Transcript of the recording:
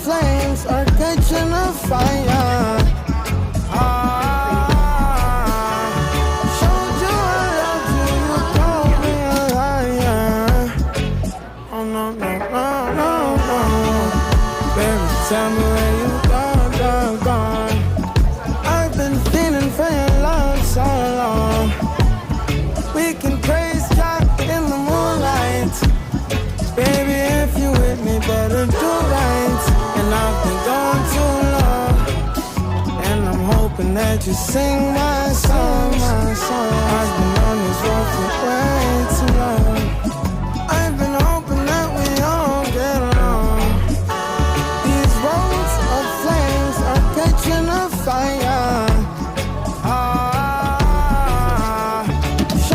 flames are catching a fire. Showed you I love you, you told me a liar. Oh no, no, no, no, no. Baby, tell me where you gone. I've been feeling for your love so long. We can praise God in the moonlight. Baby, if you with me, better do right. And I've been gone too long, and I'm hoping that you sing my song, my song. I've been on this road